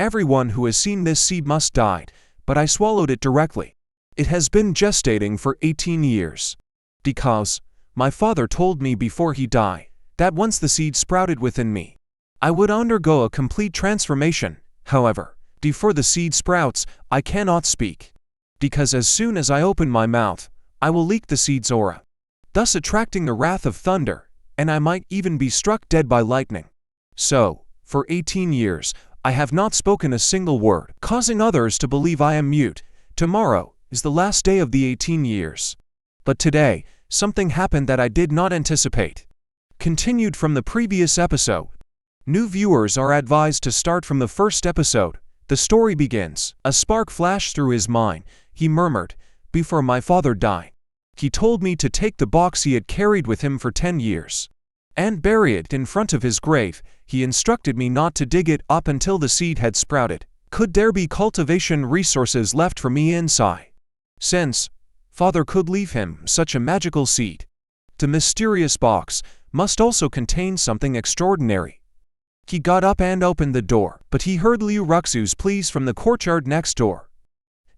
Everyone who has seen this seed must die, but I swallowed it directly. It has been gestating for 18 years. Because my father told me before he died that once the seed sprouted within me, I would undergo a complete transformation. However, before the seed sprouts, I cannot speak. Because as soon as I open my mouth, I will leak the seed's aura, thus attracting the wrath of thunder, and I might even be struck dead by lightning. So, for 18 years, I have not spoken a single word, causing others to believe I am mute. Tomorrow is the last day of the 18 years. But today, something happened that I did not anticipate. Continued from the previous episode. New viewers are advised to start from the first episode. The story begins. A spark flashed through his mind. He murmured, "Before my father died, he told me to take the box he had carried with him for 10 years and bury it in front of his grave. He instructed me not to dig it up until the seed had sprouted. Could there be cultivation resources left for me inside? Since father could leave him such a magical seed, the mysterious box must also contain something extraordinary." He got up and opened the door, but he heard Liu Ruxue's pleas from the courtyard next door.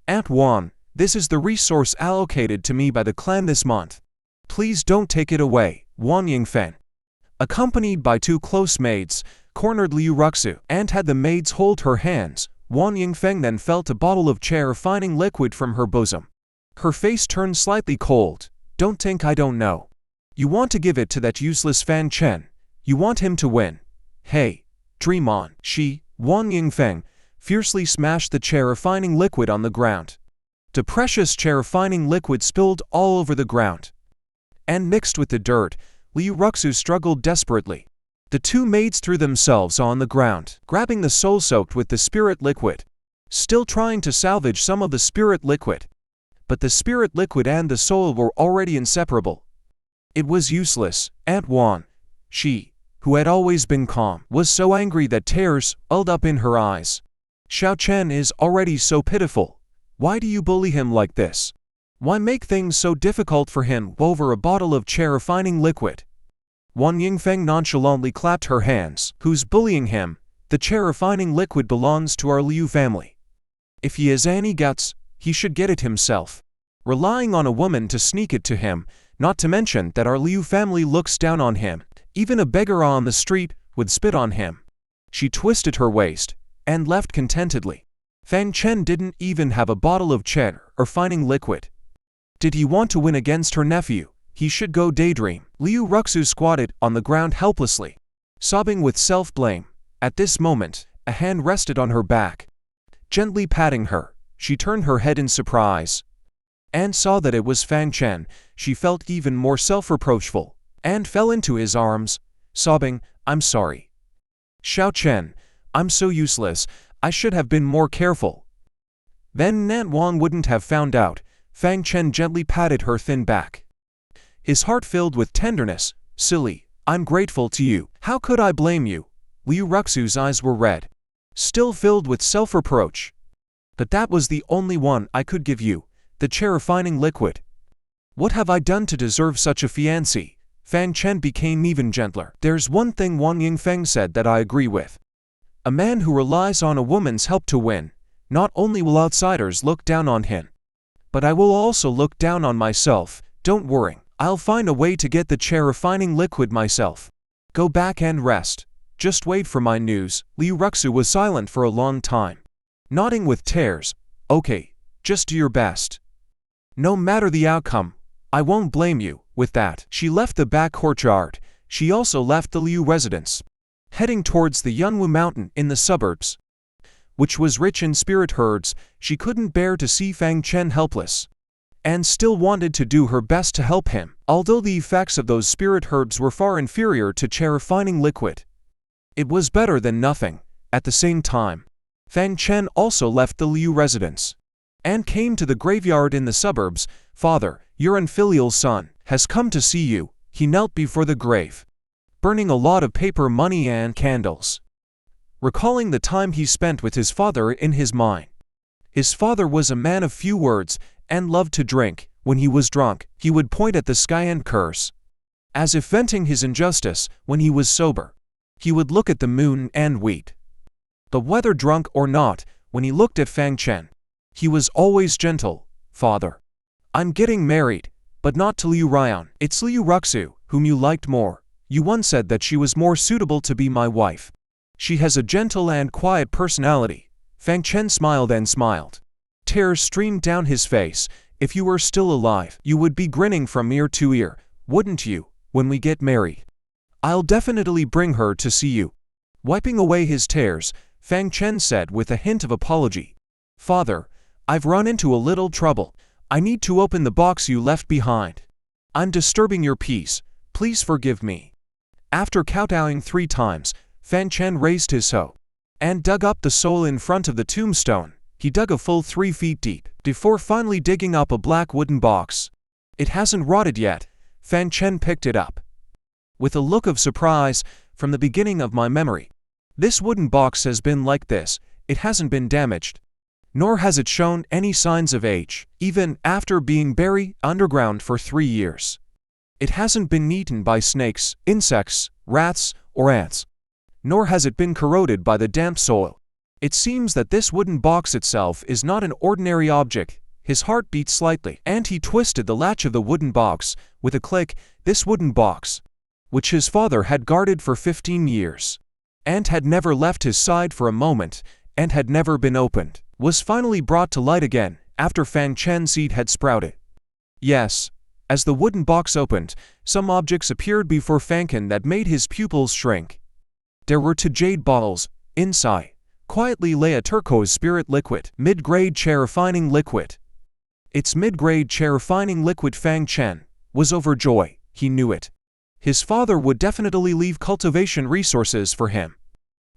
"Aunt Wan, this is the resource allocated to me by the clan this month. Please don't take it away." Wan Yingfeng, accompanied by 2 close maids, cornered Liu Ruxue and had the maids hold her hands. Wan Yingfeng then felt a bottle of chair-refining liquid from her bosom. Her face turned slightly cold. "Don't think I don't know. You want to give it to that useless Fang Chen. You want him to win. Hey, dream on." Wan Yingfeng, fiercely smashed the chair-refining liquid on the ground. The precious chair-refining liquid spilled all over the ground and mixed with the dirt. Liu Ruxue struggled desperately. The 2 maids threw themselves on the ground, grabbing the soul soaked with the spirit liquid, still trying to salvage some of the spirit liquid. But the spirit liquid and the soul were already inseparable. It was useless. Aunt Wan, who had always been calm, was so angry that tears welled up in her eyes. "Xiao Chen is already so pitiful. Why do you bully him like this? Why make things so difficult for him over a bottle of chair-refining liquid?" Wan Yingfeng nonchalantly clapped her hands. "Who's bullying him? The chair-refining liquid belongs to our Liu family. If he has any guts, he should get it himself. Relying on a woman to sneak it to him, not to mention that our Liu family looks down on him. Even a beggar on the street would spit on him." She twisted her waist and left contentedly. Fang Chen didn't even have a bottle of chair-refining liquid. Did he want to win against her nephew? He should go daydream. Liu Ruxue squatted on the ground helplessly, sobbing with self-blame. At this moment, a hand rested on her back. Gently patting her, she turned her head in surprise and saw that it was Fang Chen. She felt even more self-reproachful and fell into his arms, sobbing, "I'm sorry. Xiao Chen, I'm so useless. I should have been more careful." Then Aunt Wan wouldn't have found out. Fang Chen gently patted her thin back, his heart filled with tenderness. "Silly, I'm grateful to you. How could I blame you?" Liu Ruxue's eyes were red, still filled with self-reproach. "But that was the only one I could give you, the chair-refining liquid. What have I done to deserve such a fiancé?" Fang Chen became even gentler. "There's one thing Wan Yingfeng said that I agree with. A man who relies on a woman's help to win, not only will outsiders look down on him, but I will also look down on myself. Don't worry, I'll find a way to get the chair-refining liquid myself. Go back and rest. Just wait for my news." Liu Ruxue was silent for a long time, nodding with tears. "Okay, just do your best. No matter the outcome, I won't blame you." With that, she left the back courtyard. She also left the Liu residence, heading towards the Yunwu mountain in the suburbs, which was rich in spirit herds. She couldn't bear to see Fang Chen helpless, and still wanted to do her best to help him. Although the effects of those spirit herbs were far inferior to chair-refining liquid, it was better than nothing. At the same time, Fang Chen also left the Liu residence and came to the graveyard in the suburbs. "Father, your unfilial son has come to see you." He knelt before the grave, burning a lot of paper money and candles, recalling the time he spent with his father in his mind. His father was a man of few words and loved to drink. When he was drunk, he would point at the sky and curse, as if venting his injustice. When he was sober, he would look at the moon and weep. But whether drunk or not, when he looked at Fang Chen, he was always gentle. Father, I'm getting married, but not to Liu Ruxue. It's Liu Ruxue, whom you liked more. You once said that she was more suitable to be my wife. She has a gentle and quiet personality. Fang Chen smiled and smiled. Tears streamed down his face. If you were still alive, you would be grinning from ear to ear, wouldn't you, when we get married? I'll definitely bring her to see you. Wiping away his tears, Fang Chen said with a hint of apology, Father, I've run into a little trouble. I need to open the box you left behind. I'm disturbing your peace. Please forgive me. After kowtowing 3 times, Fang Chen raised his hoe and dug up the soil in front of the tombstone. He dug a full 3 feet deep before finally digging up a black wooden box. It hasn't rotted yet. Fang Chen picked it up with a look of surprise. From the beginning of my memory, this wooden box has been like this. It hasn't been damaged, nor has it shown any signs of age, even after being buried underground for 3 years. It hasn't been eaten by snakes, insects, rats, or ants, nor has it been corroded by the damp soil. It seems that this wooden box itself is not an ordinary object. His heart beat slightly, and he twisted the latch of the wooden box. With a click, this wooden box, which his father had guarded for 15 years, and had never left his side for a moment, and had never been opened, was finally brought to light again, after Fang Chen's seed had sprouted. Yes, as the wooden box opened, some objects appeared before Fang Chen that made his pupils shrink. There were 2 jade bottles. Inside quietly lay a turquoise spirit liquid, mid-grade chair-refining liquid. Its mid-grade chair-refining liquid. Fang Chen was overjoyed. He knew it. His father would definitely leave cultivation resources for him.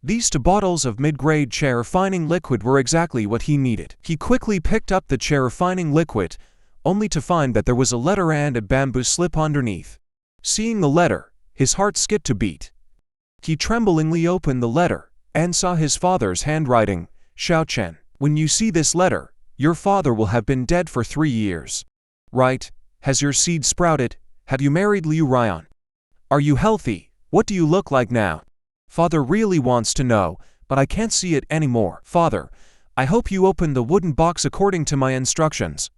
These 2 bottles of mid-grade chair-refining liquid were exactly what he needed. He quickly picked up the chair-refining liquid, only to find that there was a letter and a bamboo slip underneath. Seeing the letter, his heart skipped a beat. He tremblingly opened the letter and saw his father's handwriting. Xiao Chen, when you see this letter, your father will have been dead for 3 years. Right? Has your seed sprouted? Have you married Liu Ruxue? Are you healthy? What do you look like now? Father really wants to know, but I can't see it anymore. Father, I hope you open the wooden box according to my instructions.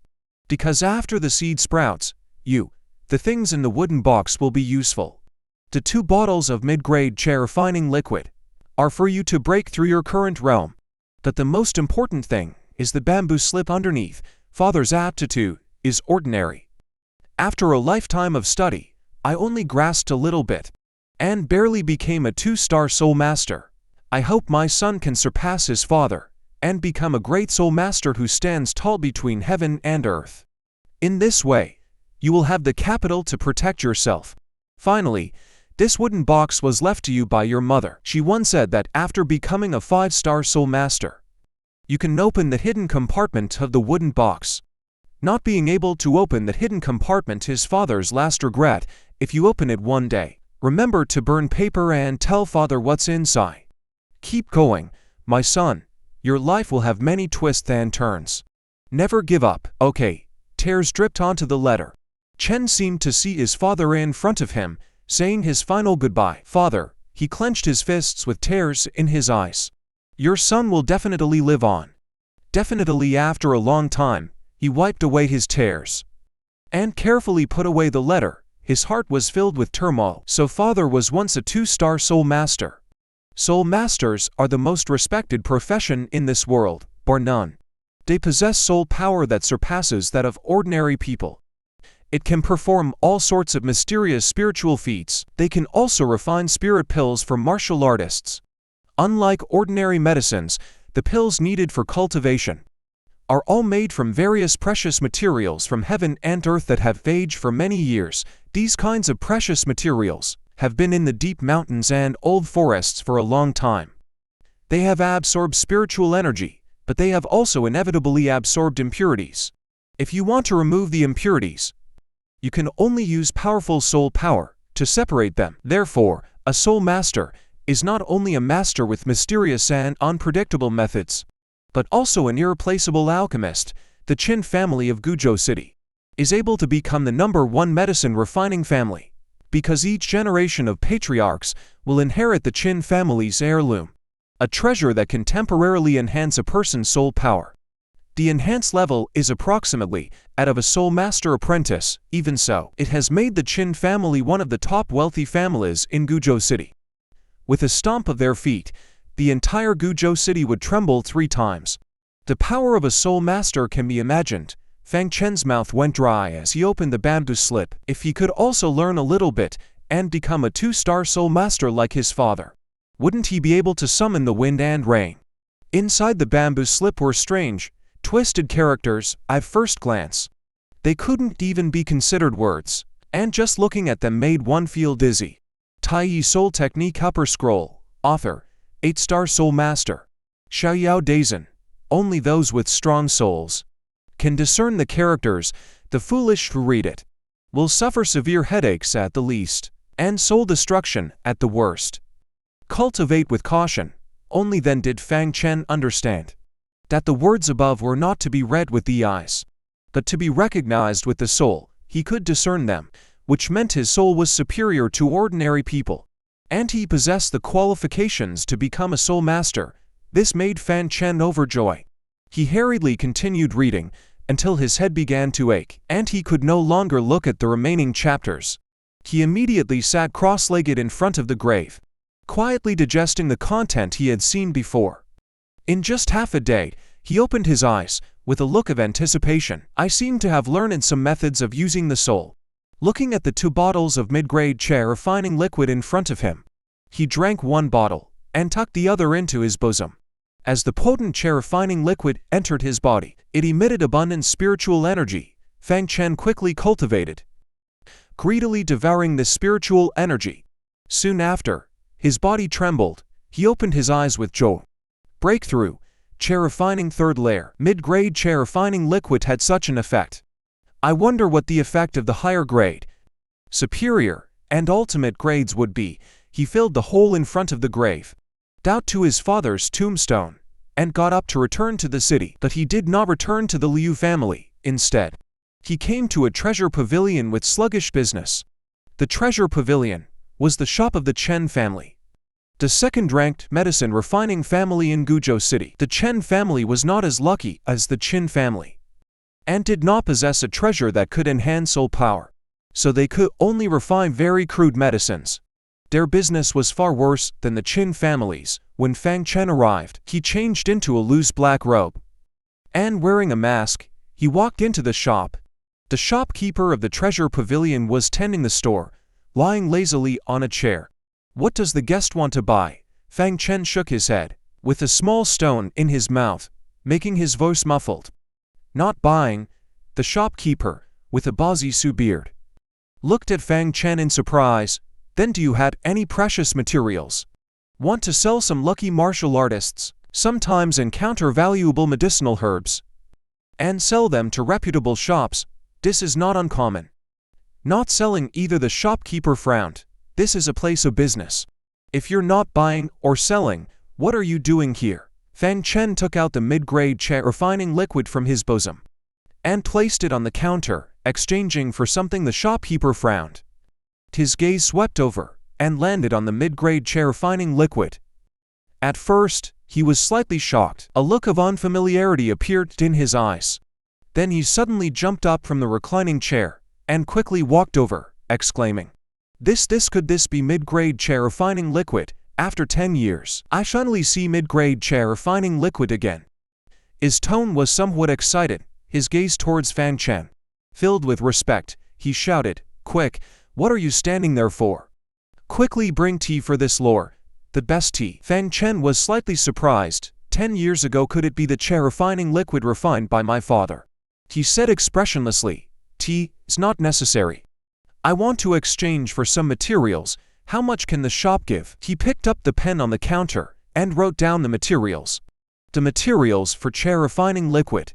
Because after the seed sprouts, the things in the wooden box will be useful. The 2 bottles of mid-grade chair-refining liquid are for you to break through your current realm. But the most important thing is the bamboo slip underneath. Father's aptitude is ordinary. After a lifetime of study, I only grasped a little bit, and barely became a 2-star soul master. I hope my son can surpass his father, and become a great soul master who stands tall between heaven and earth. In this way, you will have the capital to protect yourself. Finally, this wooden box was left to you by your mother. She once said that after becoming a 5-star soul master, you can open the hidden compartment of the wooden box. Not being able to open the hidden compartment, his father's last regret. If you open it one day, remember to burn paper and tell father what's inside. Keep going, my son. Your life will have many twists and turns. Never give up. Okay. Tears dripped onto the letter. Chen seemed to see his father in front of him, saying his final goodbye. Father, he clenched his fists with tears in his eyes. Your son will definitely live on. Definitely. After a long time, he wiped away his tears and carefully put away the letter. His heart was filled with turmoil. So father was once a 2-star soul master. Soul masters are the most respected profession in this world, bar none. They possess soul power that surpasses that of ordinary people. It can perform all sorts of mysterious spiritual feats. They can also refine spirit pills for martial artists. Unlike ordinary medicines, the pills needed for cultivation are all made from various precious materials from heaven and earth that have aged for many years. These kinds of precious materials have been in the deep mountains and old forests for a long time. They have absorbed spiritual energy, but they have also inevitably absorbed impurities. If you want to remove the impurities, you can only use powerful soul power to separate them. Therefore, a soul master is not only a master with mysterious and unpredictable methods, but also an irreplaceable alchemist. The Qin family of Guizhou City is able to become the #1 medicine refining family, because each generation of patriarchs will inherit the Qin family's heirloom. a treasure that can temporarily enhance a person's soul power. The enhanced level is approximately that of a soul master apprentice. Even so, it has made the Qin family one of the top wealthy families in Guizhou City. With a stomp of their feet, the entire Guizhou City would tremble 3 times. The power of a soul master can be imagined. Fang Chen's mouth went dry as he opened the bamboo slip. If he could also learn a little bit and become a 2-star soul master like his father, wouldn't he be able to summon the wind and rain? Inside the bamboo slip were strange, twisted characters. At first glance, they couldn't even be considered words, and just looking at them made one feel dizzy. Tai Soul Technique Upper Scroll. Author, 8-star Soul Master. Xiaoyao Daisen. Only those with strong souls can discern the characters. The foolish who read it will suffer severe headaches at the least, and soul destruction at the worst. Cultivate with caution. Only then did Fang Chen understand that the words above were not to be read with the eyes, but to be recognized with the soul. He could discern them, which meant his soul was superior to ordinary people, and he possessed the qualifications to become a soul master. This made Fang Chen overjoyed. He hurriedly continued reading until his head began to ache, and he could no longer look at the remaining chapters. He immediately sat cross-legged in front of the grave, quietly digesting the content he had seen before. In just half a day, he opened his eyes with a look of anticipation. I seem to have learned some methods of using the soul. Looking at the 2 bottles of mid-grade refining liquid in front of him, he drank 1 bottle and tucked the other into his bosom. As the potent refining liquid entered his body, it emitted abundant spiritual energy. Fang Chen quickly cultivated, greedily devouring the spiritual energy. Soon after, his body trembled. He opened his eyes with joy. Breakthrough. Refining 3rd layer. Mid-grade refining liquid had such an effect. I wonder what the effect of the higher grade, superior, and ultimate grades would be. He filled the hole in front of the grave, out to his father's tombstone, and got up to return to the city. But he did not return to the Liu family. Instead, he came to a treasure pavilion with sluggish business. The treasure pavilion was the shop of the Chen family, the second-ranked medicine refining family in Guizhou City. The Chen family was not as lucky as the Qin family, and did not possess a treasure that could enhance soul power, so they could only refine very crude medicines. Their business was far worse than the Qin family's. When Fang Chen arrived, he changed into a loose black robe, and wearing a mask, he walked into the shop. The shopkeeper of the treasure pavilion was tending the store, lying lazily on a chair. What does the guest want to buy? Fang Chen shook his head, with a small stone in his mouth, making his voice muffled. Not buying. The shopkeeper, with a Bazi beard, looked at Fang Chen in surprise. Then do you have any precious materials? Want to sell some lucky martial artists? Sometimes encounter valuable medicinal herbs and sell them to reputable shops. This is not uncommon. Not selling either. The shopkeeper frowned. This is a place of business. If you're not buying or selling, what are you doing here? Fang Chen took out the mid-grade refining liquid from his bosom and placed it on the counter, exchanging for something. The shopkeeper frowned. His gaze swept over and landed on the mid-grade refining liquid. At first, he was slightly shocked. A look of unfamiliarity appeared in his eyes. Then he suddenly jumped up from the reclining chair and quickly walked over, exclaiming, Could this be mid-grade refining liquid? After 10 years, I finally see mid-grade refining liquid again. His tone was somewhat excited, his gaze towards Fang Chen filled with respect. He shouted, Quick, what are you standing there for? Quickly bring tea for this lord. The best tea. Fang Chen was slightly surprised. 10 years ago could it be the refining liquid refined by my father? He said expressionlessly, Tea is not necessary. I want to exchange for some materials. How much can the shop give? He picked up the pen on the counter and wrote down the materials. The materials for refining liquid.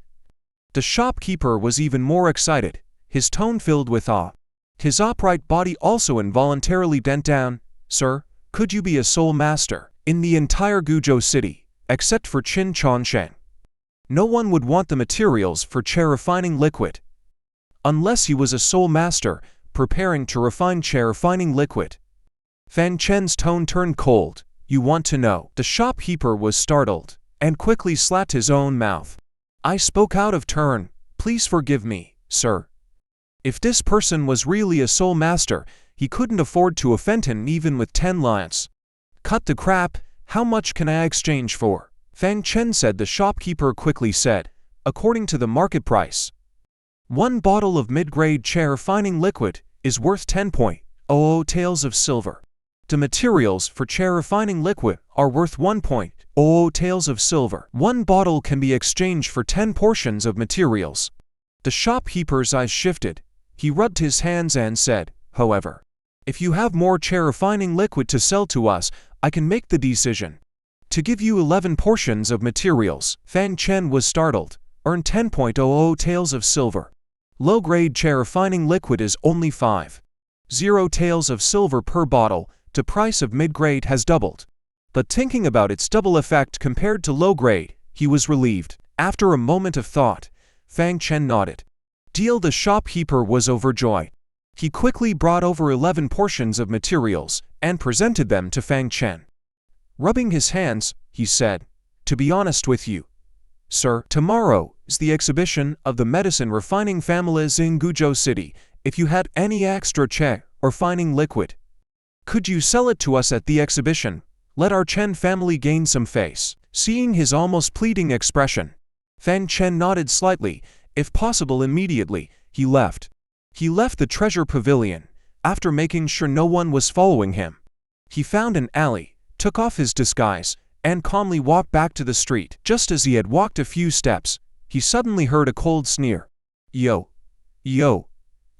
The shopkeeper was even more excited, his tone filled with awe. His upright body also involuntarily bent down. Sir, could you be a soul master? In the entire Guizhou City, except for Qin Changshan, no one would want the materials for refining liquid, unless he was a soul master preparing to refine refining liquid. Fang Chen's tone turned cold. You want to know? The shopkeeper was startled, and quickly slapped his own mouth. I spoke out of turn. Please forgive me, sir. If this person was really a soul master, he couldn't afford to offend him even with 10 lions. Cut the crap, how much can I exchange for? Fang Chen said. The shopkeeper quickly said, according to the market price. 1 bottle of mid-grade chair-refining liquid is worth 10.00 taels of silver. The materials for chair-refining liquid are worth 1.00 taels of silver. 1 bottle can be exchanged for 10 portions of materials. The shopkeeper's eyes shifted. He rubbed his hands and said, however, if you have more chair-refining liquid to sell to us, I can make the decision to give you 11 portions of materials. Fang Chen was startled. Earn 10.00 taels of silver. Low-grade chair-refining liquid is only 5.00 taels of silver per bottle. The price of mid-grade has doubled. But thinking about its double effect compared to low-grade, he was relieved. After a moment of thought, Fang Chen nodded. Deal. The shopkeeper was overjoyed. He quickly brought over 11 portions of materials and presented them to Fang Chen. Rubbing his hands, he said, to be honest with you, sir, tomorrow is the exhibition of the medicine refining families in Guizhou City. If you had any extra chair-refining liquid, could you sell it to us at the exhibition? Let our Chen family gain some face. Seeing his almost pleading expression, Fang Chen nodded slightly. If possible immediately, he left. He left the treasure pavilion, after making sure no one was following him. He found an alley, took off his disguise, and calmly walked back to the street. Just as he had walked a few steps, he suddenly heard a cold sneer. Yo, yo,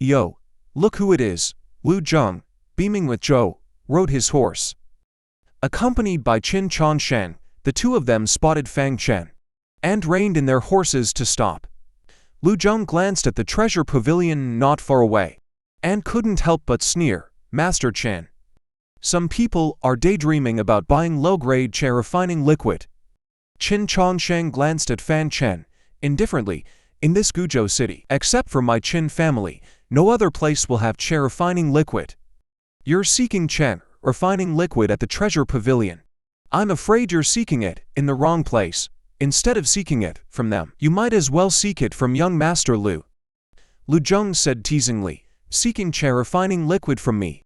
yo, look who it is. Liu Zheng, beaming with joy, rode his horse. Accompanied by Qin Changshan, the two of them spotted Fang Chen and reined in their horses to stop. Liu Zheng glanced at the treasure pavilion not far away and couldn't help but sneer. Master Chen, some people are daydreaming about buying low-grade chair-refining liquid. Qin Changshan glanced at Fang Chen indifferently. In this Guizhou city, except for my Qin family, no other place will have chair-refining liquid. You're seeking chair-refining liquid at the treasure pavilion. I'm afraid you're seeking it in the wrong place. Instead of seeking it from them, you might as well seek it from young Master Liu. Liu Zheng said teasingly, seeking chair-refining liquid from me.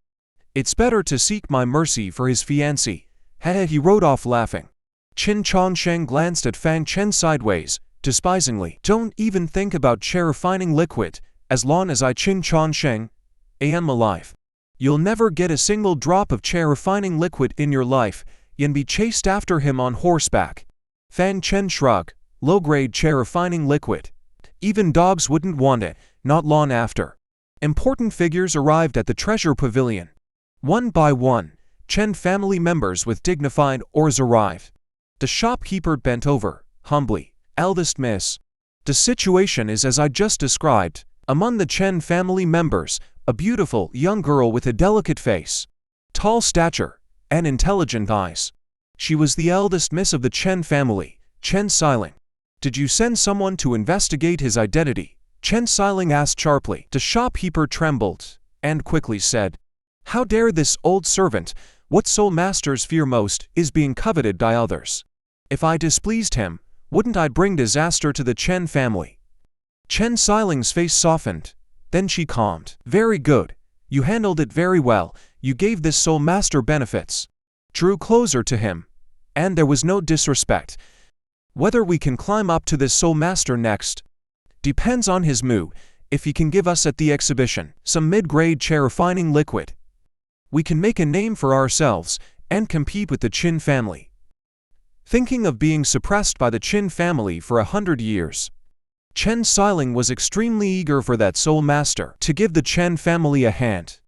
It's better to seek my mercy for his fiancée. He rode off laughing. Qin Changshan glanced at Fang Chen sideways, despisingly. Don't even think about chair-refining liquid. As long as I Qin Changshan am alive, you'll never get a single drop of chair-refining liquid in your life, and be chased after him on horseback. Fang Chen shrugged. Low-grade chair-refining liquid. Even dogs wouldn't want it. Not long after, important figures arrived at the treasure pavilion. One by one, Chen family members with dignified oars arrived. The shopkeeper bent over, humbly. Eldest miss, the situation is as I just described. Among the Chen family members, a beautiful young girl with a delicate face, tall stature, and intelligent eyes. She was the eldest miss of the Chen family. Chen Xiling. Did you send someone to investigate his identity? Chen Xiling asked sharply. The shopkeeper trembled, and quickly said, how dare this old servant? What soul masters fear most is being coveted by others. If I displeased him, wouldn't I bring disaster to the Chen family? Chen Xiling's face softened. Then she calmed. Very good. You handled it very well. You gave this soul master benefits. Drew closer to him. And there was no disrespect. Whether we can climb up to this soul master next depends on his mood. If he can give us at the exhibition some mid-grade chair-refining liquid, we can make a name for ourselves and compete with the Qin family. Thinking of being suppressed by the Qin family for 100 years, Chen Xiling was extremely eager for that soul master to give the Chen family a hand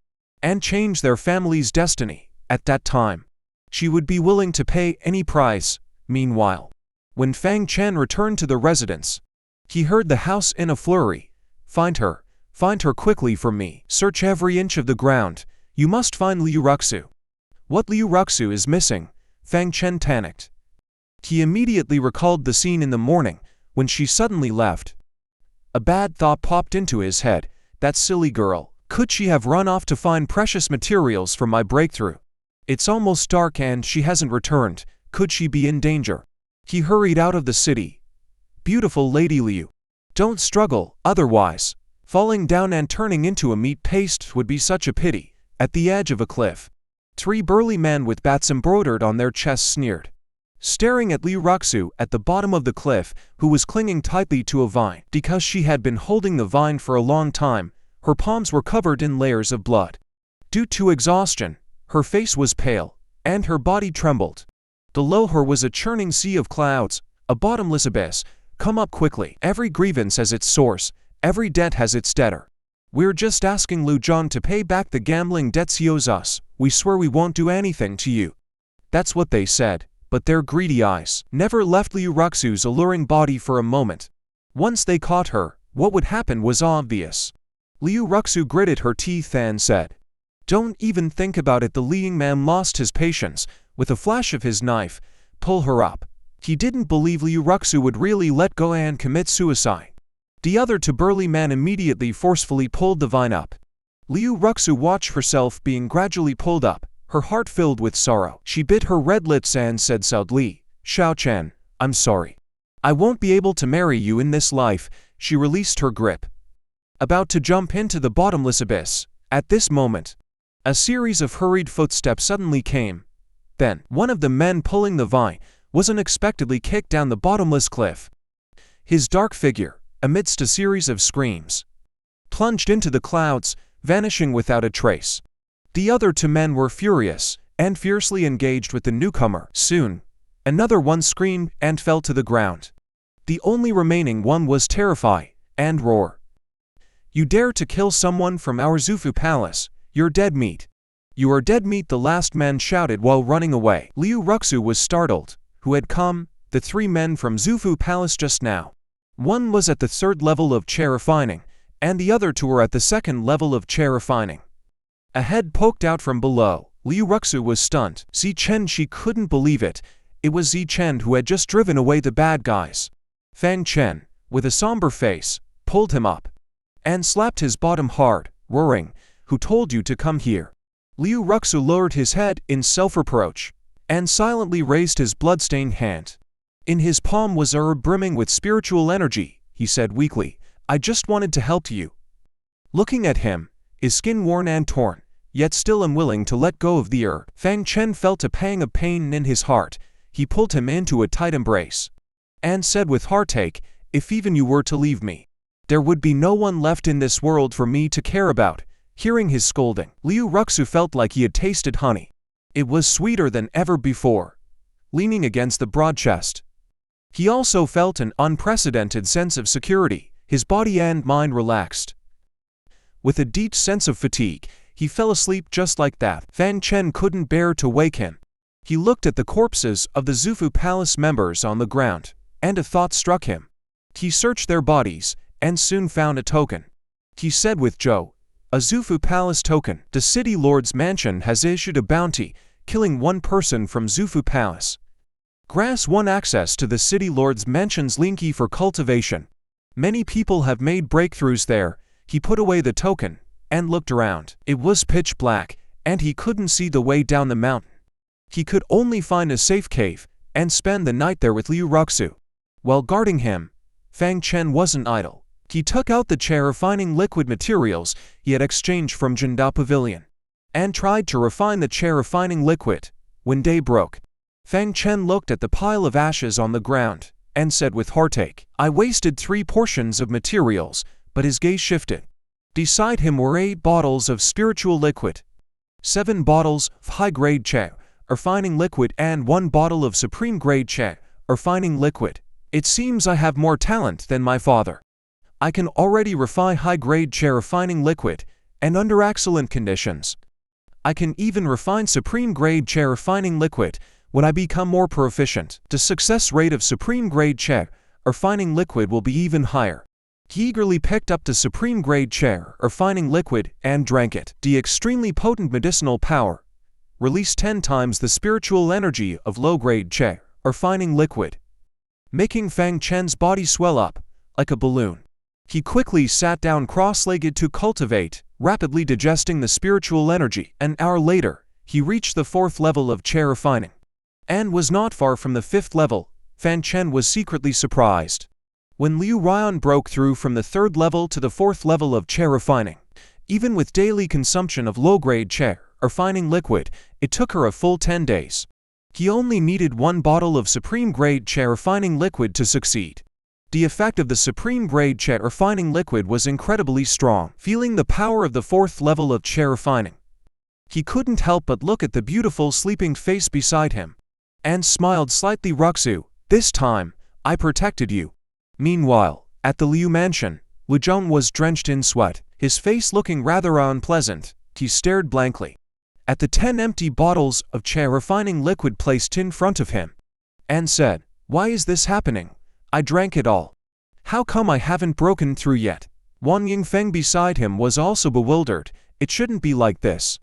and change their family's destiny. At that time, she would be willing to pay any price. Meanwhile, when Fang Chen returned to the residence, he heard the house in a flurry. Find her quickly for me. Search every inch of the ground. You must find Liu Ruxue. What Liu Ruxue is missing? Fang Chen panicked. He immediately recalled the scene in the morning, when she suddenly left. A bad thought popped into his head. That silly girl. Could she have run off to find precious materials for my breakthrough? It's almost dark and she hasn't returned. Could she be in danger? He hurried out of the city. Beautiful Lady Liu. Don't struggle, otherwise. Falling down and turning into a meat paste would be such a pity. At the edge of a cliff. 3 burly men with bats embroidered on their chests sneered. Staring at Liu Ruxue at the bottom of the cliff, who was clinging tightly to a vine. Because she had been holding the vine for a long time, her palms were covered in layers of blood. Due to exhaustion, her face was pale, and her body trembled. Below her was a churning sea of clouds, a bottomless abyss. Come up quickly. Every grievance has its source, every debt has its debtor. We're just asking Liu Zheng to pay back the gambling debts he owes us. We swear we won't do anything to you. That's what they said, but their greedy eyes never left Liu Ruxue's alluring body for a moment. Once they caught her, what would happen was obvious. Liu Ruxue gritted her teeth and said, "Don't even think about it." The leading man lost his patience. With a flash of his knife, pull her up. He didn't believe Liu Ruxue would really let go and commit suicide. The other 2 burly men immediately forcefully pulled the vine up. Liu Ruxue watched herself being gradually pulled up, her heart filled with sorrow. She bit her red lips and said sadly, "Xiao Chen, I'm sorry. I won't be able to marry you in this life." She released her grip, about to jump into the bottomless abyss. At this moment, a series of hurried footsteps suddenly came. Then, one of the men pulling the vine was unexpectedly kicked down the bottomless cliff. His dark figure, amidst a series of screams, plunged into the clouds, vanishing without a trace. The other 2 men were furious and fiercely engaged with the newcomer. Soon, another one screamed and fell to the ground. The only remaining one was terrified and roared, "You dare to kill someone from our Xuefu Palace? You're dead meat. You are dead meat," the last man shouted while running away. Liu Ruxue was startled. Who had come? The 3 men from Xuefu Palace just now. One was at the 3rd level of chair refining, and the other 2 were at the 2nd level of chair refining. A head poked out from below. Liu Ruxue was stunned. Chen, she couldn't believe it. It was Chen who had just driven away the bad guys. Fang Chen, with a somber face, pulled him up and slapped his bottom hard, roaring, "Who told you to come here?" Liu Ruxue lowered his head in self-reproach and silently raised his blood-stained hand. In his palm was a herb brimming with spiritual energy. He said weakly, "I just wanted to help you." Looking at him, his skin worn and torn, yet still unwilling to let go of the herb, Fang Chen felt a pang of pain in his heart. He pulled him into a tight embrace and said with heartache, "If even you were to leave me, there would be no one left in this world for me to care about." Hearing his scolding, Liu Ruxue felt like he had tasted honey. It was sweeter than ever before. Leaning against the broad chest, he also felt an unprecedented sense of security. His body and mind relaxed. With a deep sense of fatigue, he fell asleep just like that. Fang Chen couldn't bear to wake him. He looked at the corpses of the Xuefu Palace members on the ground, and a thought struck him. He searched their bodies, and soon found a token. He said with Zhou, "A Xuefu Palace token. The city lord's mansion has issued a bounty, killing 1 person from Xuefu Palace. Grants 1 access to the city lord's mansion's link key for cultivation. Many people have made breakthroughs there." He put away the token and looked around. It was pitch black, and he couldn't see the way down the mountain. He could only find a safe cave and spend the night there with Liu Ruxue. While guarding him, Fang Chen wasn't idle. He took out the chair refining liquid materials he had exchanged from Zheng pavilion and tried to refine the chair refining liquid. When day broke, Fang Chen looked at the pile of ashes on the ground and said with heartache, "I wasted 3 portions of materials," but his gaze shifted. Beside him were 8 bottles of spiritual liquid, 7 bottles of high-grade chair refining liquid, and 1 bottle of supreme-grade chair refining liquid. "It seems I have more talent than my father. I can already refine high-grade chair refining liquid, and under excellent conditions. I can even refine supreme-grade chair refining liquid when I become more proficient. The success rate of supreme-grade chair refining liquid will be even higher." He eagerly picked up the supreme-grade chair refining liquid and drank it. The extremely potent medicinal power released 10 times the spiritual energy of low-grade chair refining liquid, making Fang Chen's body swell up like a balloon. He quickly sat down cross-legged to cultivate, rapidly digesting the spiritual energy. An hour later, He reached the 4th level of chair refining, and was not far from the 5th level. Fang Chen was secretly surprised. When Liu Ruxue broke through from the 3rd level to the 4th level of chair refining, even with daily consumption of low-grade chair refining liquid, it took her a full 10 days. He only needed 1 bottle of supreme-grade chair refining liquid to succeed. The effect of the supreme-grade chair refining liquid was incredibly strong. Feeling the power of the 4th level of chair refining, he couldn't help but look at the beautiful sleeping face beside him, and smiled slightly. Ruxue, this time, I protected you. Meanwhile, at the Liu mansion, Zheng was drenched in sweat, his face looking rather unpleasant. He stared blankly at the 10 empty bottles of chair refining liquid placed in front of him, and said, "Why is this happening? I drank it all. How come I haven't broken through yet?" Wang Yingfeng beside him was also bewildered. It shouldn't be like this.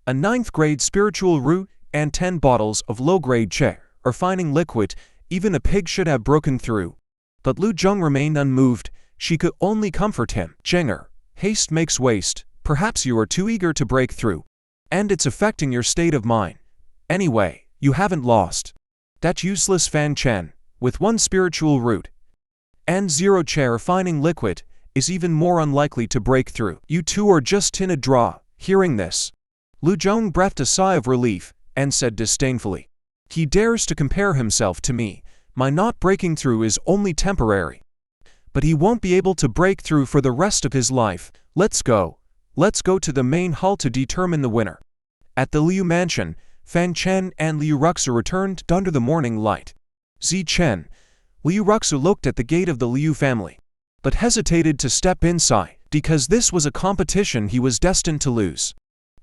A 9th-grade spiritual root and 10 bottles of low-grade chair refining liquid, even a pig should have broken through. But Zheng remained unmoved. She could only comfort him. "Zhenger, haste makes waste. Perhaps you are too eager to break through, and it's affecting your state of mind. Anyway, you haven't lost. That useless Fang Chen, with 1 spiritual root and 0 chair refining liquid, is even more unlikely to break through. You two are just in a draw." Hearing this, Zheng breathed a sigh of relief and said disdainfully, "He dares to compare himself to me. My not breaking through is only temporary, but he won't be able to break through for the rest of his life. Let's go. Let's go to the main hall to determine the winner." At the Liu mansion, Fang Chen and Liu Ruxue returned under the morning light. Chen, Liu Ruxue looked at the gate of the Liu family, but hesitated to step inside, because this was a competition he was destined to lose.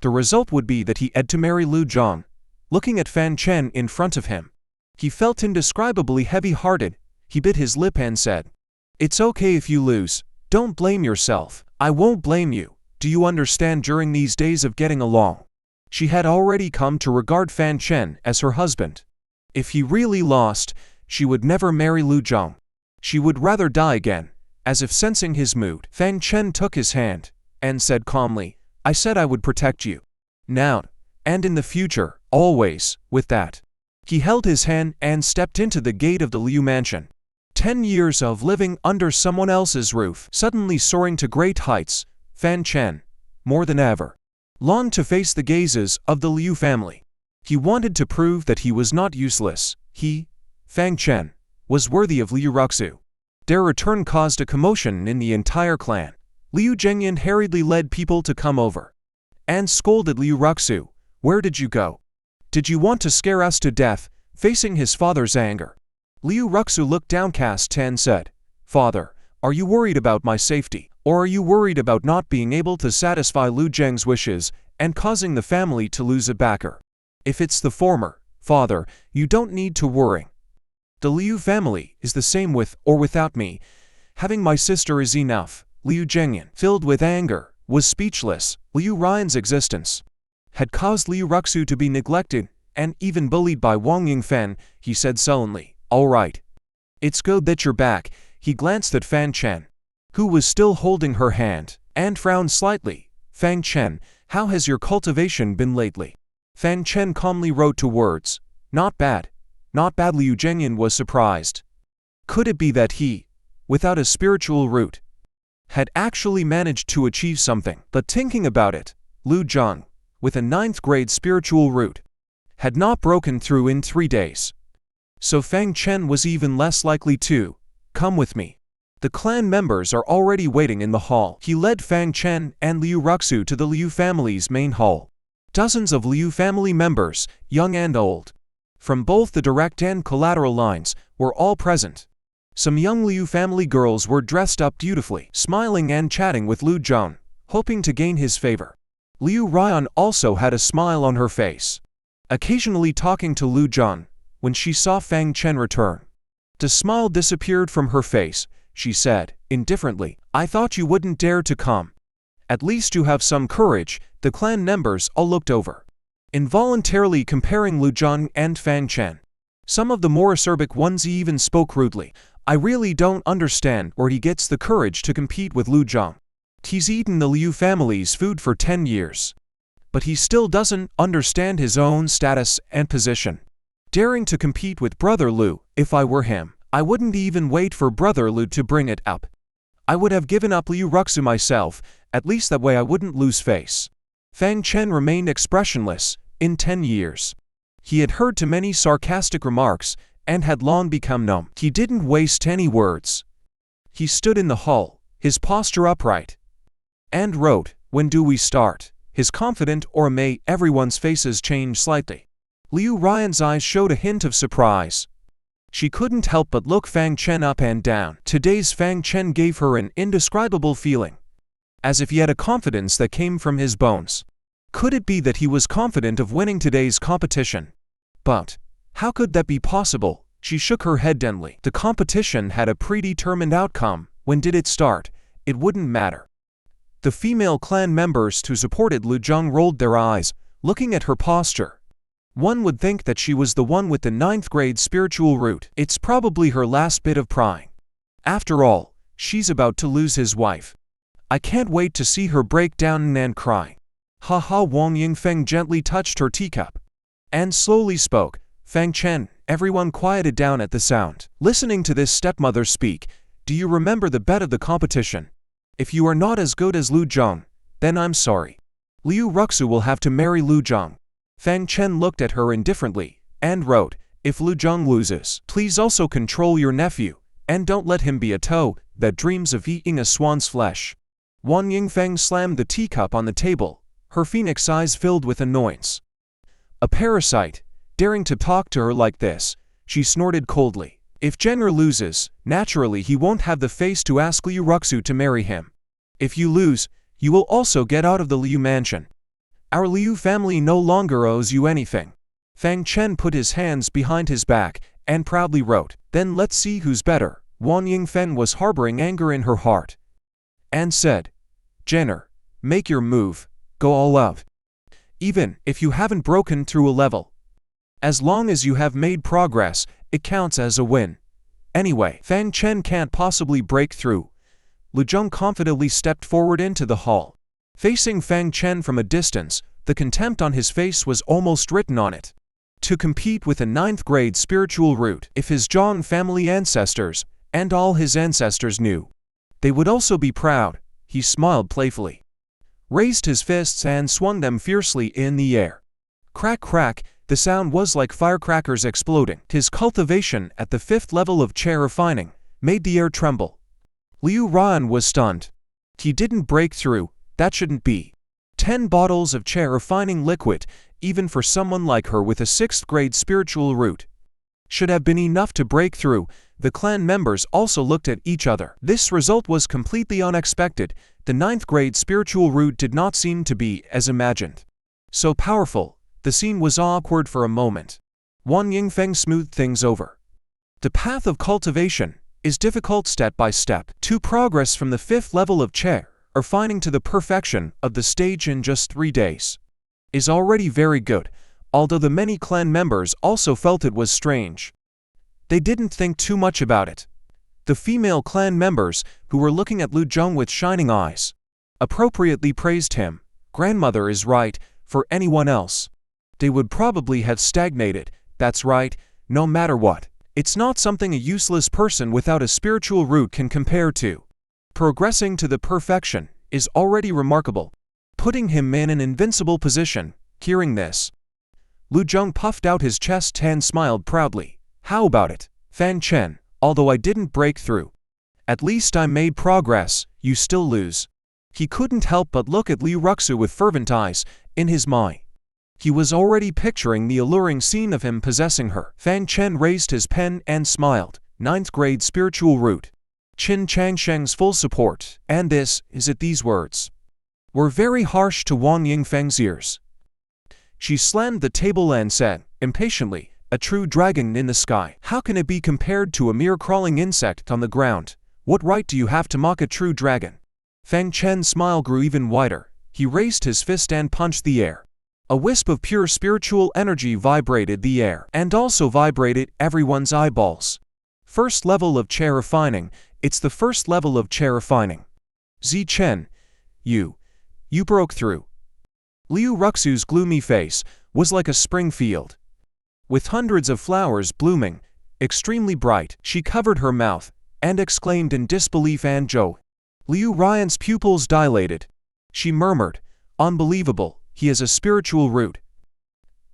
The result would be that he had to marry Zheng. Looking at Fang Chen in front of him, he felt indescribably heavy-hearted. He bit his lip and said, "It's okay if you lose. Don't blame yourself. I won't blame you. Do you understand?" During these days of getting along, she had already come to regard Fang Chen as her husband. If he really lost, she would never marry Zheng. She would rather die again. As if sensing his mood, Fang Chen took his hand and said calmly, "I said I would protect you. Now, and in the future, always." With that, he held his hand and stepped into the gate of the Liu mansion. 10 years of living under someone else's roof, suddenly soaring to great heights, Fang Chen, more than ever, longed to face the gazes of the Liu family. He wanted to prove that he was not useless. He, Fang Chen, was worthy of Liu Ruxue. Their return caused a commotion in the entire clan. Liu Zhengyan hurriedly led people to come over and scolded Liu Ruxue, "Where did you go? Did you want to scare us to death?" Facing his father's anger, Liu Ruxue looked downcast and said, "Father, are you worried about my safety, or are you worried about not being able to satisfy Liu Zheng's wishes and causing the family to lose a backer? If it's the former, Father, you don't need to worry. The Liu family is the same with or without me. Having my sister is enough." Liu Zhengyan, filled with anger, was speechless. Liu Ruxue's existence had caused Liu Ruxue to be neglected and even bullied by Wang Yingfeng. He said sullenly, "All right. It's good that you're back." He glanced at Fang Chen, who was still holding her hand, and frowned slightly. "Fang Chen, how has your cultivation been lately?" Fang Chen calmly wrote 2 words, "Not bad. Not bad." Liu Zhengyan was surprised. Could it be that he, without a spiritual root, had actually managed to achieve something? But thinking about it, Zheng, with a 9th-grade spiritual root, had not broken through in 3 days. So Fang Chen was even less likely to. "Come with me. The clan members are already waiting in the hall." He led Fang Chen and Liu Ruxue to the Liu family's main hall. Dozens of Liu family members, young and old, from both the direct and collateral lines, were all present. Some young Liu family girls were dressed up beautifully, smiling and chatting with Zheng, hoping to gain his favor. Liu Ruxue also had a smile on her face, occasionally talking to Zheng. When she saw Fang Chen return, the smile disappeared from her face. She said, indifferently, "I thought you wouldn't dare to come. At least you have some courage." The clan members all looked over, involuntarily comparing Zheng and Fang Chen. Some of the more acerbic ones even spoke rudely. "I really don't understand where he gets the courage to compete with Zheng. He's eaten the Liu family's food for 10 years. but he still doesn't understand his own status and position. Daring to compete with Brother Liu, if I were him, I wouldn't even wait for Brother Liu to bring it up. I would have given up Liu Ruxue myself, at least that way I wouldn't lose face. Fang Chen remained expressionless. In 10 years, he had heard too many sarcastic remarks and had long become numb. He didn't waste any words. He stood in the hall, his posture upright, and wrote, "When do we start?" His confident aura made everyone's faces change slightly. Liu Ruxue's eyes showed a hint of surprise. She couldn't help but look Fang Chen up and down. Today's Fang Chen gave her an indescribable feeling, as if he had a confidence that came from his bones. Could it be that he was confident of winning today's competition? But how could that be possible? She shook her head dully. The competition had a predetermined outcome. When did it start? It wouldn't matter. The female clan members who supported Lu Zheng rolled their eyes, looking at her posture. One would think that she was the one with the 9th grade spiritual root. It's probably her last bit of prying. After all, she's about to lose his wife. I can't wait to see her break down and cry. Ha ha. Wang Yingfeng gently touched her teacup and slowly spoke. Fang Chen. Everyone quieted down at the sound. Listening to this stepmother speak, do you remember the bet of the competition? If you are not as good as Lu Zheng, then I'm sorry. Liu Ruxue will have to marry Lu Zheng. Fang Chen looked at her indifferently and wrote, if Lu Zheng loses, please also control your nephew, and don't let him be a toad that dreams of eating a swan's flesh. Wang Yingfeng slammed the teacup on the table, her phoenix eyes filled with annoyance. A parasite, daring to talk to her like this, she snorted coldly. If Zheng loses, naturally he won't have the face to ask Liu Ruxue to marry him. If you lose, you will also get out of the Liu mansion. Our Liu family no longer owes you anything. Fang Chen put his hands behind his back and proudly wrote, then let's see who's better. Wang Yingfeng was harboring anger in her heart and said, Zheng, make your move, go all out. Even if you haven't broken through a level, as long as you have made progress, it counts as a win. Anyway, Fang Chen can't possibly break through. Lu Zheng confidently stepped forward into the hall. Facing Fang Chen from a distance, the contempt on his face was almost written on it. To compete with a 9th grade spiritual root, if his Zheng family ancestors, and all his ancestors knew, they would also be proud, he smiled playfully, raised his fists and swung them fiercely in the air. Crack crack, the sound was like firecrackers exploding. His cultivation at the 5th level of chair refining made the air tremble. Liu Ruxue was stunned. He didn't break through, that shouldn't be. 10 bottles of chair refining liquid, even for someone like her with a 6th grade spiritual root, should have been enough to break through. The clan members also looked at each other. This result was completely unexpected. The 9th grade spiritual root did not seem to be as imagined. So powerful, the scene was awkward for a moment. Wang Yingfeng smoothed things over. The path of cultivation is difficult step by step. To progress from the 5th level of chair, refining to the perfection of the stage in just 3 days, is already very good, although the many clan members also felt it was strange. They didn't think too much about it. The female clan members, who were looking at Lu Zheng with shining eyes, appropriately praised him. Grandmother is right. For anyone else, they would probably have stagnated. That's right, no matter what. It's not something a useless person without a spiritual root can compare to. Progressing to the perfection is already remarkable, putting him in an invincible position. Hearing this, Lu Zheng puffed out his chest and smiled proudly. How about it, Fang Chen? Although I didn't break through, at least I made progress. You still lose. He couldn't help but look at Liu Ruxue with fervent eyes. In his mind, he was already picturing the alluring scene of him possessing her. Fang Chen raised his pen and smiled. 9th grade spiritual root. Qin Changsheng's full support. And this, is it? These words were very harsh to Wang Yingfeng's ears. She slammed the table and said, impatiently, a true dragon in the sky. How can it be compared to a mere crawling insect on the ground? What right do you have to mock a true dragon? Fang Chen's smile grew even wider. He raised his fist and punched the air. A wisp of pure spiritual energy vibrated the air, and also vibrated everyone's eyeballs. 1st level of chair refining. It's the 1st level of chair refining. Zi Chen, you broke through. Liu Ruxue's gloomy face was like a spring field, with hundreds of flowers blooming, extremely bright. She covered her mouth and exclaimed in disbelief, "Anzhou." Liu Ruxue's pupils dilated. She murmured, "Unbelievable, he is a spiritual root."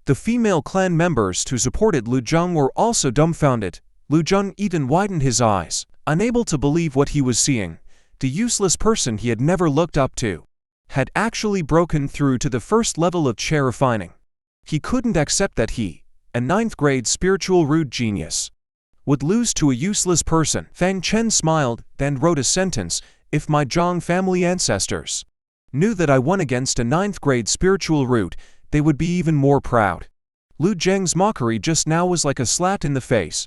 The female clan members who supported Lu Zheng were also dumbfounded. Lu Zheng even widened his eyes, unable to believe what he was seeing. The useless person he had never looked up to had actually broken through to the first level of chair refining. He couldn't accept that he, a 9th grade spiritual root genius, would lose to a useless person. Fang Chen smiled, then wrote a sentence, "If my Zheng family ancestors knew that I won against a 9th grade spiritual root, they would be even more proud." Lu Zheng's mockery just now was like a slap in the face,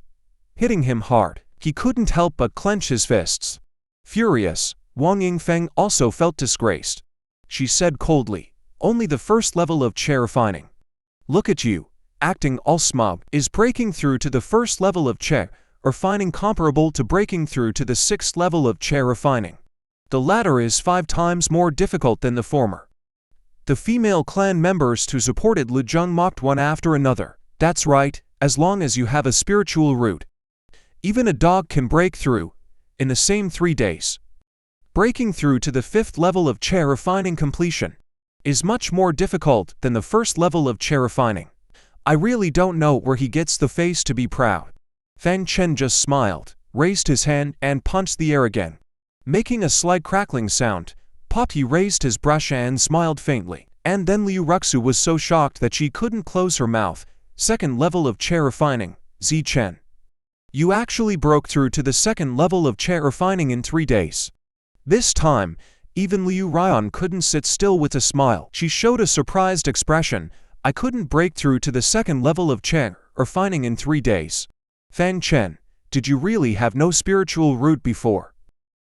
hitting him hard. He couldn't help but clench his fists. Furious, Wang Yingfeng also felt disgraced. She said coldly, "Only the first level of chair refining. Look at you, acting all smug. Is breaking through to the first level of chair refining comparable to breaking through to the 6th level of chair refining? The latter is 5 times more difficult than the former." The female clan members who supported Lu Zheng mocked one after another. "That's right, as long as you have a spiritual root. Even a dog can break through in the same 3 days. Breaking through to the 5th level of chair refining completion is much more difficult than the first level of chair refining. I really don't know where he gets the face to be proud." Fang Chen just smiled, raised his hand and punched the air again. Making a slight crackling sound, He raised his brush and smiled faintly. And then Liu Ruxue was so shocked that she couldn't close her mouth. "Second level of chair refining, Chen. You actually broke through to the 2nd level of chair refining in 3 days." This time, even Liu Ruxue couldn't sit still with a smile. She showed a surprised expression. "I couldn't break through to the 2nd level of chair refining in 3 days. Fang Chen, did you really have no spiritual root before?"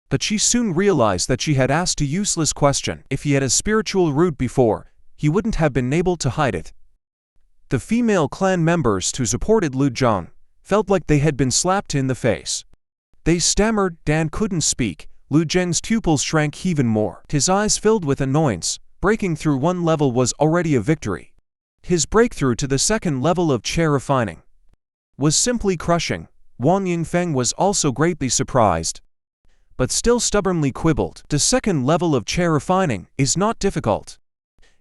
But she soon realized that she had asked a useless question. If he had a spiritual root before, he wouldn't have been able to hide it. The female clan members who supported Lu Zheng felt like they had been slapped in the face. They stammered and couldn't speak. Lu Zheng's pupils shrank even more. His eyes filled with annoyance. Breaking through 1 level was already a victory. His breakthrough to the 2nd level of chair refining was simply crushing. Wang Yingfeng was also greatly surprised, but still stubbornly quibbled. "The 2nd level of chair refining is not difficult."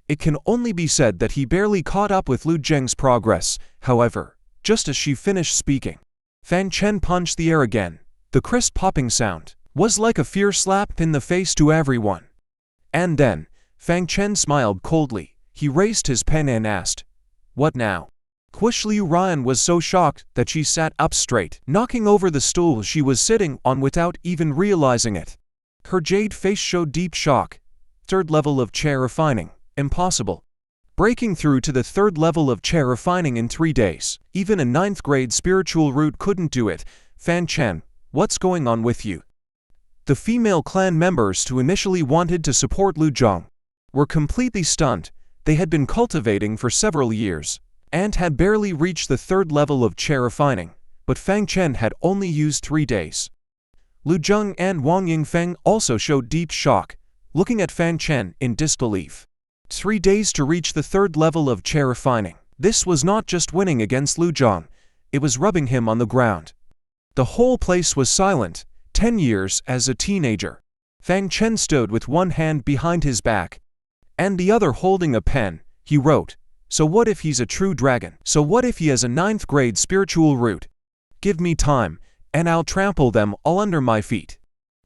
It can only be said that he barely caught up with Lu Zheng's progress. However, just as she finished speaking, Fang Chen punched the air again. The crisp popping sound was like a fierce slap in the face to everyone. And then, Fang Chen smiled coldly. He raised his pen and asked, "What now?" Liu Ruxue was so shocked that she sat up straight, knocking over the stool she was sitting on without even realizing it. Her jade face showed deep shock. 3rd level of chair refining. Impossible. Breaking through to the 3rd level of chair refining in 3 days. Even a 9th grade spiritual root couldn't do it. "Fang Chen, what's going on with you?" The female clan members who initially wanted to support Lu Zheng were completely stunned. They had been cultivating for several years and had barely reached the 3rd level of chair refining, but Fang Chen had only used 3 days. Lu Zheng and Wang Yingfeng also showed deep shock, looking at Fang Chen in disbelief. 3 days to reach the 3rd level of chair refining. This was not just winning against Lu Zheng, it was rubbing him on the ground. The whole place was silent. 10 years as a teenager. Fang Chen stood with one hand behind his back and the other holding a pen. He wrote, "So what if he's a true dragon? So what if he has a 9th grade spiritual root? Give me time, and I'll trample them all under my feet."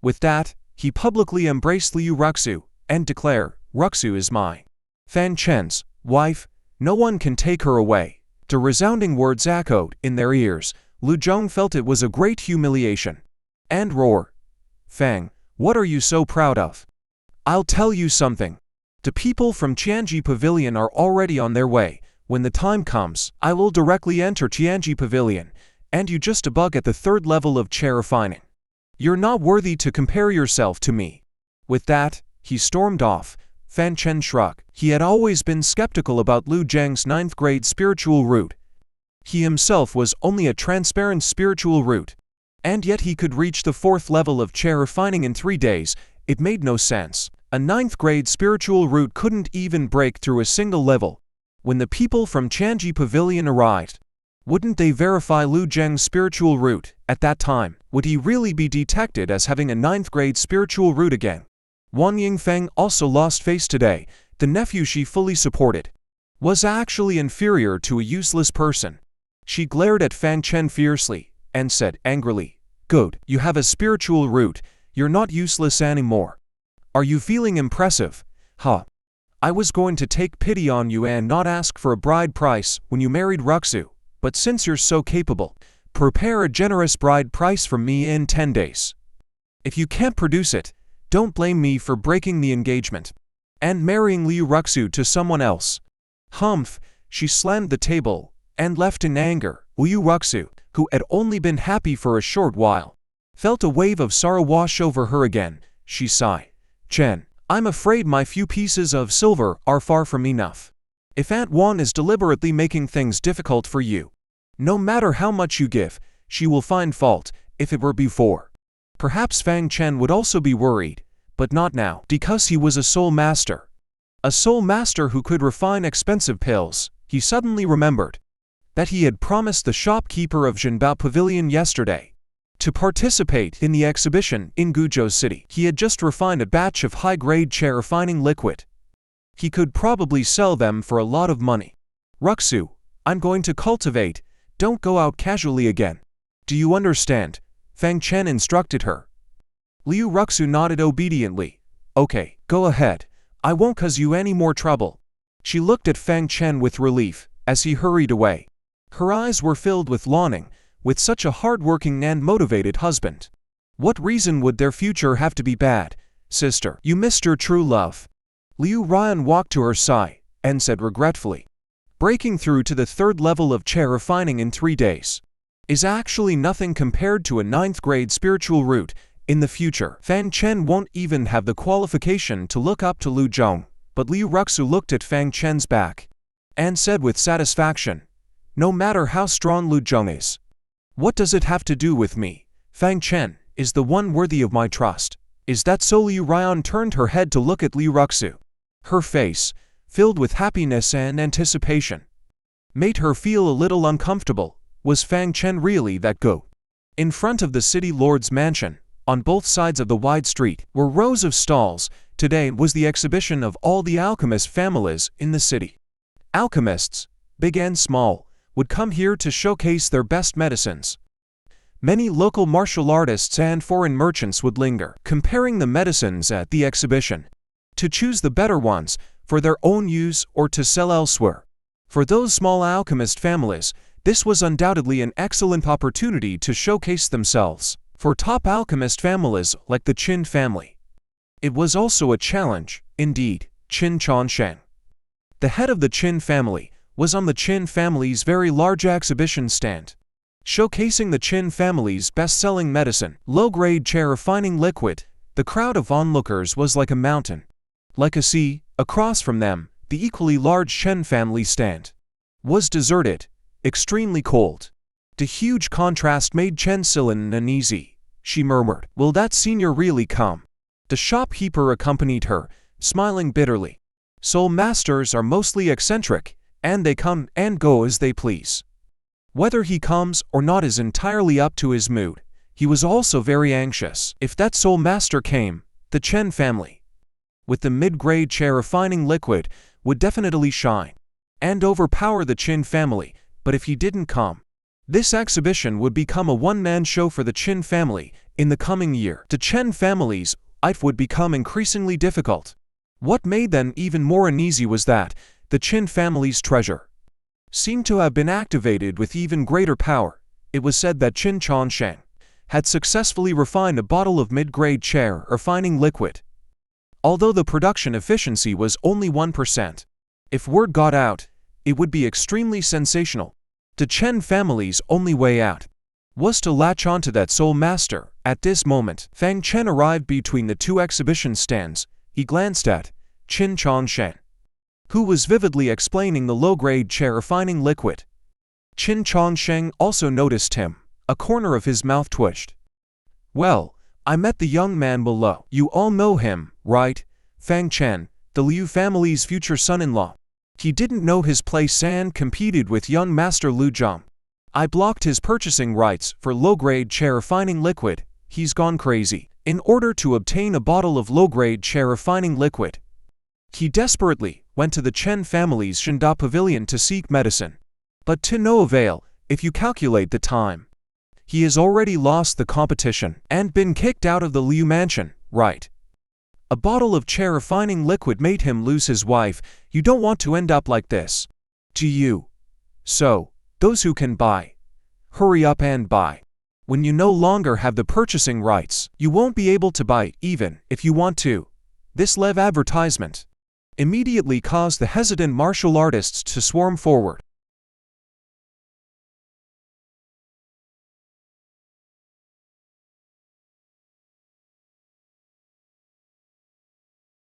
With that, he publicly embraced Liu Ruxue and declared, "Ruxue is my Fang Chen's wife. No one can take her away." The resounding words echoed in their ears. Lu Zheng felt it was a great humiliation and roared, "Fang, what are you so proud of? I'll tell you something. The people from Tianji Pavilion are already on their way. When the time comes, I will directly enter Tianji Pavilion, and you just a bug at the 3rd level of chair refining. You're not worthy to compare yourself to me." With that, he stormed off. Fang Chen shrugged. He had always been skeptical about Lu Zheng's 9th grade spiritual root. He himself was only a transparent spiritual root, and yet he could reach the 4th level of chair refining in 3 days. It made no sense. A 9th grade spiritual root couldn't even break through a single level. When the people from Chanji Pavilion arrived, wouldn't they verify Liu Zheng's spiritual root at that time? Would he really be detected as having a 9th grade spiritual root again? Wang Yingfeng also lost face today. The nephew she fully supported was actually inferior to a useless person. She glared at Fang Chen fiercely and said angrily, "Good, you have a spiritual root. You're not useless anymore. Are you feeling impressive? Huh? I was going to take pity on you and not ask for a bride price when you married Ruxue, but since you're so capable, prepare a generous bride price from me in 10 days. If you can't produce it, don't blame me for breaking the engagement and marrying Liu Ruxue to someone else." Humph, she slammed the table and left in anger. Liu Ruxue, who had only been happy for a short while, felt a wave of sorrow wash over her again. She sighed. "Chen, I'm afraid my few pieces of silver are far from enough. If Aunt Wan is deliberately making things difficult for you, no matter how much you give, she will find fault. If it were before, perhaps Fang Chen would also be worried, but not now, because he was a soul master. A soul master who could refine expensive pills. He suddenly remembered that he had promised the shopkeeper of Zhenbao Pavilion yesterday to participate in the exhibition in Guizhou City. He had just refined a batch of high-grade chair refining liquid. He could probably sell them for a lot of money. "Ruxue, I'm going to cultivate. Don't go out casually again. Do you understand?" Fang Chen instructed her. Liu Ruxue nodded obediently. "Okay, go ahead. I won't cause you any more trouble." She looked at Fang Chen with relief as he hurried away. Her eyes were filled with longing. With such a hard-working and motivated husband, what reason would their future have to be bad? "Sister, you missed your true love." Liu Ryan walked to her side and said regretfully, "Breaking through to the 3rd level of chair refining in 3 days is actually nothing compared to a 9th grade spiritual root. In the future, Fang Chen won't even have the qualification to look up to Liu Zheng." But Liu Ruxue looked at Fang Chen's back and said with satisfaction, "No matter how strong Liu Zheng is, what does it have to do with me? Fang Chen is the one worthy of my trust. Is that so?" Liu Ryan turned her head to look at Liu Ruxue. Her face, filled with happiness and anticipation, made her feel a little uncomfortable. Was Fang Chen really that good? In front of the city lord's mansion, on both sides of the wide street, were rows of stalls. Today was the exhibition of all the alchemist families in the city. Alchemists, big and small, would come here to showcase their best medicines. Many local martial artists and foreign merchants would linger, comparing the medicines at the exhibition, to choose the better ones for their own use or to sell elsewhere. For those small alchemist families, this was undoubtedly an excellent opportunity to showcase themselves. For top alchemist families like the Qin family, it was also a challenge. Indeed, Qin Chanshan, the head of the Qin family, was on the Qin family's very large exhibition stand, showcasing the Qin family's best-selling medicine, low-grade chair refining liquid. The crowd of onlookers was like a mountain. Like a sea, across from them, the equally large Chen family stand was deserted, extremely cold. The huge contrast made Chen Silin uneasy. She murmured, "Will that senior really come?" The shopkeeper accompanied her, smiling bitterly. "Soul masters are mostly eccentric, and they come and go as they please. Whether he comes or not is entirely up to his mood." He was also very anxious. If that soul master came, the Chen family, with the mid-grade chair refining liquid, would definitely shine and overpower the Qin family. But if he didn't come, this exhibition would become a one-man show for the Qin family. In the coming year, the Chen family's life would become increasingly difficult. What made them even more uneasy was that the Qin family's treasure seemed to have been activated with even greater power. It was said that Qin Chanshan had successfully refined a bottle of mid-grade chair refining liquid, although the production efficiency was only 1%. If word got out, it would be extremely sensational. The Chen family's only way out was to latch onto that soul master. At this moment, Fang Chen arrived between the two exhibition stands. He glanced at Qin Chanshan, who was vividly explaining the low-grade chair refining liquid. Qin Chanshan also noticed him. A corner of his mouth twitched. "Well, I met the young man below. You all know him, right?" Fang Chen, the Liu family's future son-in-law. He didn't know his place and competed with young master Liu Zheng. I blocked his purchasing rights for low-grade chair refining liquid. He's gone crazy. In order to obtain a bottle of low-grade chair refining liquid, he desperately went to the Chen family's Shenda pavilion to seek medicine. But to no avail. If you calculate the time, he has already lost the competition and been kicked out of the Liu mansion, right? A bottle of chair refining liquid made him lose his wife. You don't want to end up like this, do you? So, those who can buy, hurry up and buy. When you no longer have the purchasing rights, you won't be able to buy even if you want to. This live advertisement immediately caused the hesitant martial artists to swarm forward.